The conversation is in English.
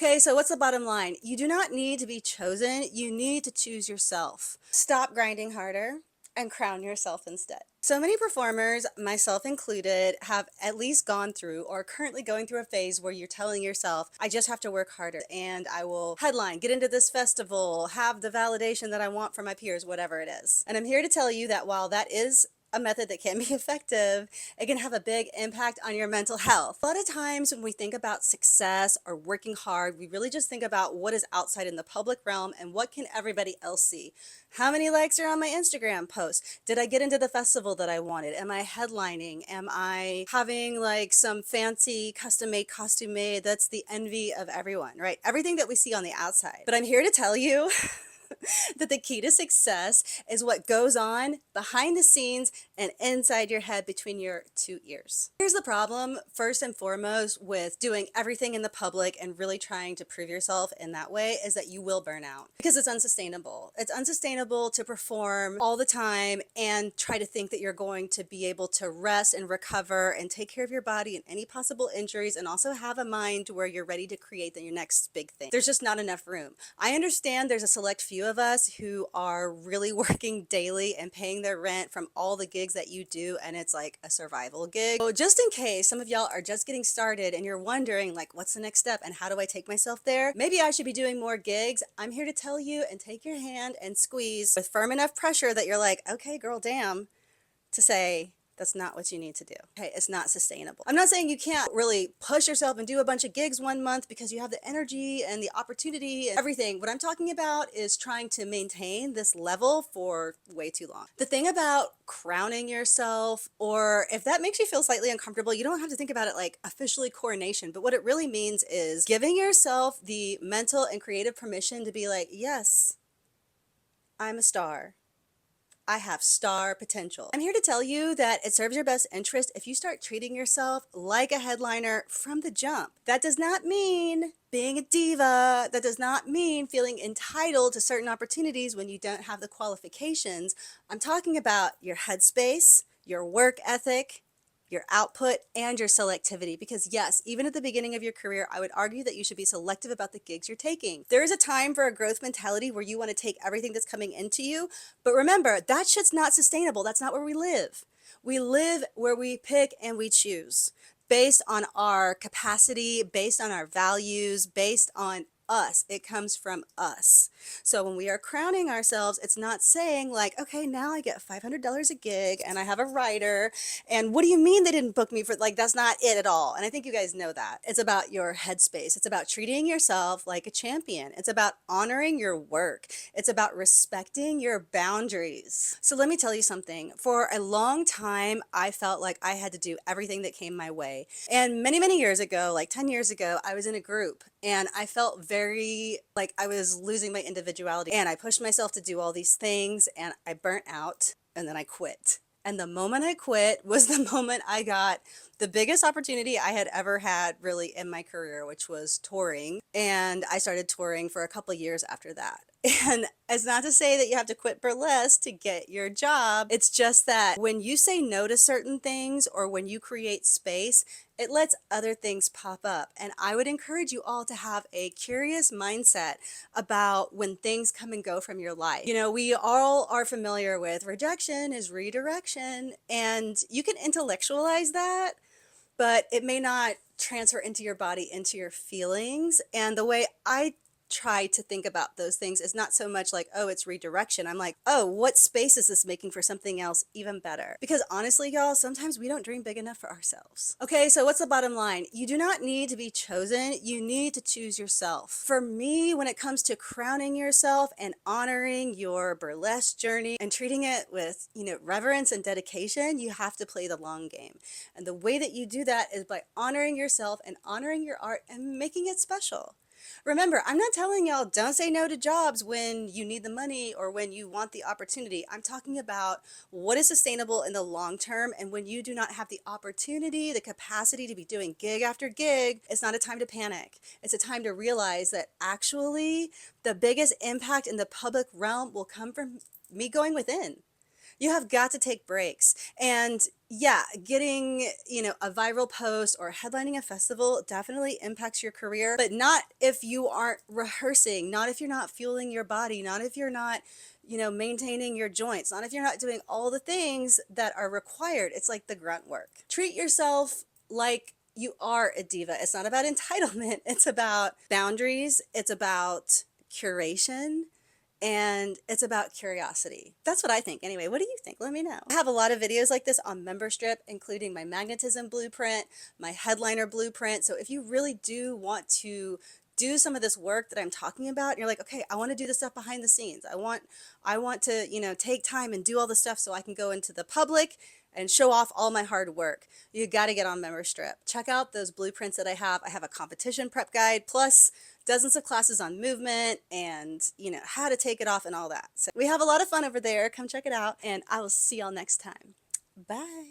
Okay, so what's the bottom line? You do not need to be chosen. You need to choose yourself. Stop grinding harder and crown yourself instead. So many performers, myself included, have at least gone through or are currently going through a phase where you're telling yourself, I just have to work harder and I will headline, get into this festival, have the validation that I want from my peers, whatever it is. And I'm here to tell you that while that is a method that can be effective, it can have a big impact on your mental health. A lot of times when we think about success or working hard, we really just think about what is outside in the public realm and what can everybody else see. How many likes are on my Instagram post? Did I get into the festival that I wanted? Am I headlining? Am I having like some fancy custom-made costume made that's the envy of everyone, right? Everything that we see on the outside. But I'm here to tell you that the key to success is what goes on behind the scenes and inside your head between your two ears. Here's the problem, first and foremost, with doing everything in the public and really trying to prove yourself in that way is that you will burn out because it's unsustainable. It's unsustainable to perform all the time and try to think that you're going to be able to rest and recover and take care of your body and any possible injuries and also have a mind where you're ready to create your next big thing. There's just not enough room. I understand there's a select few of us who are really working daily and paying their rent from all the gigs that you do, and it's like a survival gig. So just in case some of y'all are just getting started and you're wondering like, what's the next step and how do I take myself there? Maybe I should be doing more gigs. I'm here to tell you and take your hand and squeeze with firm enough pressure that you're like, okay, girl, damn, to say, that's not what you need to do. Okay, it's not sustainable. I'm not saying you can't really push yourself and do a bunch of gigs one month because you have the energy and the opportunity and everything. What I'm talking about is trying to maintain this level for way too long. The thing about crowning yourself, or if that makes you feel slightly uncomfortable, you don't have to think about it like officially coronation, but what it really means is giving yourself the mental and creative permission to be like, yes, I'm a star. I have star potential. I'm here to tell you that it serves your best interest if you start treating yourself like a headliner from the jump. That does not mean being a diva. That does not mean feeling entitled to certain opportunities when you don't have the qualifications. I'm talking about your headspace, your work ethic, your output, and your selectivity. Because yes, even at the beginning of your career, I would argue that you should be selective about the gigs you're taking. There is a time for a growth mentality where you want to take everything that's coming into you, but remember, that shit's not sustainable. That's not where we live. We live where we pick and we choose based on our capacity, based on our values, based on us. It comes from us. So when we are crowning ourselves, it's not saying like, okay, now I get $500 a gig and I have a writer. And what do you mean they didn't book me for, like, that's not it at all. And I think you guys know that. It's about your headspace. It's about treating yourself like a champion. It's about honoring your work. It's about respecting your boundaries. So let me tell you something. For a long time, I felt like I had to do everything that came my way. And many, many years ago, like 10 years ago, I was in a group and I felt very like I was losing my individuality, and I pushed myself to do all these things and I burnt out and then I quit. And the moment I quit was the moment I got the biggest opportunity I had ever had really in my career, which was touring. And I started touring for a couple years after that. And it's not to say that you have to quit burlesque to get your job. It's just that when you say no to certain things or when you create space, it lets other things pop up. And I would encourage you all to have a curious mindset about when things come and go from your life. You know, we all are familiar with rejection is redirection, and you can intellectualize that, but it may not transfer into your body, into your feelings. And the way I try to think about those things is not so much like, oh, it's redirection. I'm like, oh, what space is this making for something else even better? Because honestly, y'all, sometimes we don't dream big enough for ourselves. Okay, so what's the bottom line? You do not need to be chosen. You need to choose yourself. For me, when it comes to crowning yourself and honoring your burlesque journey and treating it with, reverence and dedication, you have to play the long game. And the way that you do that is by honoring yourself and honoring your art and making it special. Remember, I'm not telling y'all don't say no to jobs when you need the money or when you want the opportunity. I'm talking about what is sustainable in the long term, and when you do not have the opportunity, the capacity to be doing gig after gig, it's not a time to panic. It's a time to realize that actually the biggest impact in the public realm will come from me going within. You have got to take breaks. And yeah, getting, a viral post or headlining a festival definitely impacts your career, but not if you aren't rehearsing, not if you're not fueling your body, not if you're not, maintaining your joints, not if you're not doing all the things that are required. It's like the grunt work. Treat yourself like you are a diva. It's not about entitlement. It's about boundaries. It's about curation. And it's about curiosity. That's what I think. Anyway, what do you think? Let me know. I have a lot of videos like this on MemberStrip, including my magnetism blueprint, my headliner blueprint. So if you really do want to do some of this work that I'm talking about, and you're like, okay, I want to do the stuff behind the scenes. I want to, take time and do all the stuff so I can go into the public and show off all my hard work. You got to get on MemberStrip. Check out those blueprints that I have. I have a competition prep guide, plus dozens of classes on movement and, how to take it off and all that. So we have a lot of fun over there. Come check it out, and I will see y'all next time. Bye.